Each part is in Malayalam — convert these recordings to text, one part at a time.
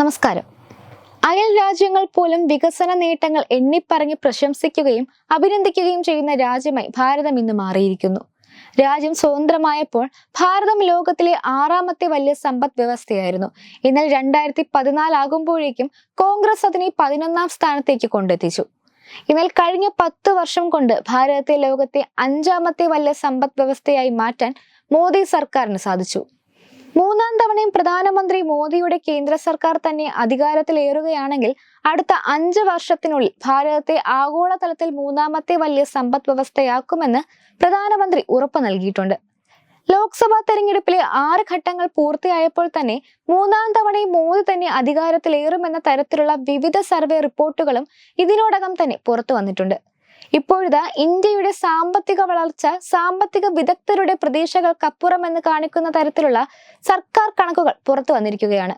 നമസ്കാരം. അയൽ രാജ്യങ്ങൾ പോലും വികസന നേട്ടങ്ങൾ എണ്ണിപ്പറഞ്ഞ് പ്രശംസിക്കുകയും അഭിനന്ദിക്കുകയും ചെയ്യുന്ന രാജ്യമായി ഭാരതം ഇന്ന് മാറിയിരിക്കുന്നു. രാജ്യം സ്വതന്ത്രമായപ്പോൾ ഭാരതം ലോകത്തിലെ 6ാമത്തെ വലിയ സമ്പദ് വ്യവസ്ഥയായിരുന്നു. എന്നാൽ 2014 ആകുമ്പോഴേക്കും കോൺഗ്രസ് അതിനെ 11ാം സ്ഥാനത്തേക്ക് കൊണ്ടെത്തിച്ചു. എന്നാൽ കഴിഞ്ഞ 10 വർഷം കൊണ്ട് ഭാരതത്തെ ലോകത്തെ 5ാമത്തെ വലിയ സമ്പദ് വ്യവസ്ഥയായി മാറ്റാൻ മോദി സർക്കാരിന് സാധിച്ചു. 3ാം തവണയും പ്രധാനമന്ത്രി മോദിയുടെ കേന്ദ്ര സർക്കാർ തന്നെ അധികാരത്തിലേറുകയാണെങ്കിൽ അടുത്ത 5 വർഷത്തിനുള്ളിൽ ഭാരതത്തെ ആഗോളതലത്തിൽ 3ാമത്തെ വലിയ സമ്പദ് വ്യവസ്ഥയാക്കുമെന്ന് പ്രധാനമന്ത്രി ഉറപ്പ് നൽകിയിട്ടുണ്ട്. ലോക്സഭാ തെരഞ്ഞെടുപ്പിലെ 6 ഘട്ടങ്ങൾ പൂർത്തിയായപ്പോൾ തന്നെ 3ാം തവണയും മോദി തന്നെ അധികാരത്തിലേറുമെന്ന തരത്തിലുള്ള വിവിധ സർവേ റിപ്പോർട്ടുകളും ഇതിനോടകം തന്നെ പുറത്തു വന്നിട്ടുണ്ട്. ഇപ്പോഴിതാ ഇന്ത്യയുടെ സാമ്പത്തിക വളർച്ച സാമ്പത്തിക വിദഗ്ധരുടെ പ്രതീക്ഷകൾക്കപ്പുറം എന്ന് കാണിക്കുന്ന തരത്തിലുള്ള സർക്കാർ കണക്കുകൾ പുറത്തു വന്നിരിക്കുകയാണ്.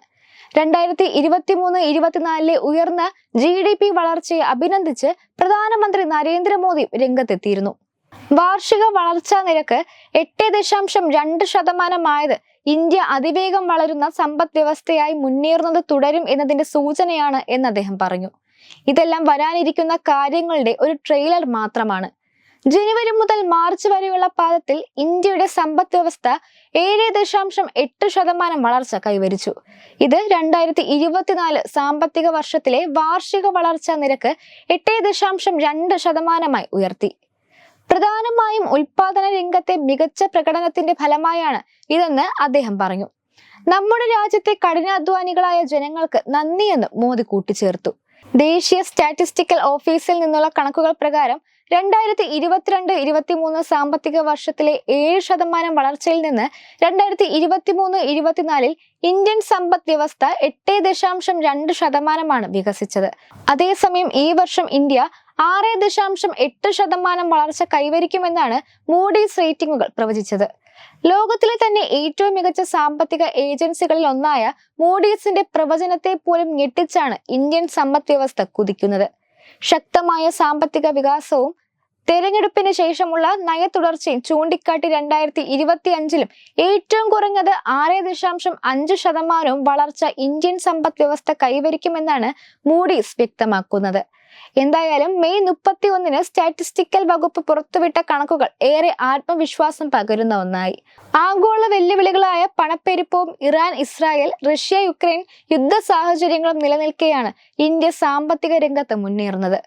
2023-24 ഉയർന്ന GDP വളർച്ചയെ അഭിനന്ദിച്ച് പ്രധാനമന്ത്രി നരേന്ദ്രമോദി രംഗത്തെത്തിയിരുന്നു. വാർഷിക വളർച്ചാ നിരക്ക് 8.2% ഇന്ത്യ അതിവേഗം വളരുന്ന സമ്പദ് വ്യവസ്ഥയായി മുന്നേറുന്നത് തുടരും എന്നതിന്റെ സൂചനയാണ് എന്ന് അദ്ദേഹം പറഞ്ഞു. ഇതെല്ലാം വരാനിരിക്കുന്ന കാര്യങ്ങളുടെ ഒരു ട്രെയിലർ മാത്രമാണ്. ജനുവരി മുതൽ മാർച്ച് വരെയുള്ള പാദത്തിൽ ഇന്ത്യയുടെ സമ്പദ് വ്യവസ്ഥ 7.8% വളർച്ച കൈവരിച്ചു. ഇത് 2024 സാമ്പത്തിക വർഷത്തിലെ വാർഷിക വളർച്ചാ നിരക്ക് 8.2% ഉയർത്തി. പ്രധാനമായും ഉൽപാദന രംഗത്തെ മികച്ച പ്രകടനത്തിന്റെ ഫലമായാണ് ഇതെന്ന് അദ്ദേഹം പറഞ്ഞു. നമ്മുടെ രാജ്യത്തെ കഠിനാധ്വാനികളായ ജനങ്ങൾക്ക് നന്ദിയെന്ന് മോദി കൂട്ടിച്ചേർത്തു. ദേശീയ സ്റ്റാറ്റിസ്റ്റിക്കൽ ഓഫീസിൽ നിന്നുള്ള കണക്കുകൾ പ്രകാരം 2022-23 സാമ്പത്തിക വർഷത്തിലെ 7% വളർച്ചയിൽ നിന്ന് 2023-24 ഇന്ത്യൻ സമ്പദ് വ്യവസ്ഥ 8.2% വികസിച്ചത്. അതേസമയം ഈ വർഷം ഇന്ത്യ 6.8% വളർച്ച കൈവരിക്കുമെന്നാണ് മൂഡീസ് റേറ്റിംഗുകൾ പ്രവചിച്ചത്. ലോകത്തിലെ തന്നെ ഏറ്റവും മികച്ച സാമ്പത്തിക ഏജൻസികളിൽ ഒന്നായ മൂഡീസിന്റെ പ്രവചനത്തെ പോലും ഞെട്ടിച്ചാണ് ഇന്ത്യൻ സമ്പദ് വ്യവസ്ഥ കുതിക്കുന്നത്. ശക്തമായ സാമ്പത്തിക വികാസവും തെരഞ്ഞെടുപ്പിന് ശേഷമുള്ള നയത്തുടർച്ചയും ചൂണ്ടിക്കാട്ടി 2025 ഏറ്റവും കുറഞ്ഞത് 6.5% വളർച്ച ഇന്ത്യൻ സമ്പദ് വ്യവസ്ഥ കൈവരിക്കുമെന്നാണ് മൂഡീസ് വ്യക്തമാക്കുന്നത്. എന്തായാലും മെയ് 31 സ്റ്റാറ്റിസ്റ്റിക്കൽ വകുപ്പ് പുറത്തുവിട്ട കണക്കുകൾ ഏറെ ആത്മവിശ്വാസം പകരുന്ന ഒന്നായി. ആഗോള വെല്ലുവിളികളായ പണപ്പെരുപ്പവും ഇറാൻ-ഇസ്രായേൽ, റഷ്യ-യുക്രൈൻ യുദ്ധ സാഹചര്യങ്ങളും നിലനിൽക്കെയാണ് ഇന്ത്യ സാമ്പത്തിക രംഗത്ത് മുന്നേറുന്നത്.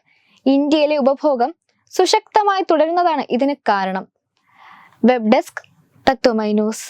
ഇന്ത്യയിലെ ഉപഭോഗം സുശക്തമായി തുടരുന്നതാണ് ഇതിന് കാരണം. വെബ് ഡെസ്ക് തത്വമൈ ന്യൂസ്.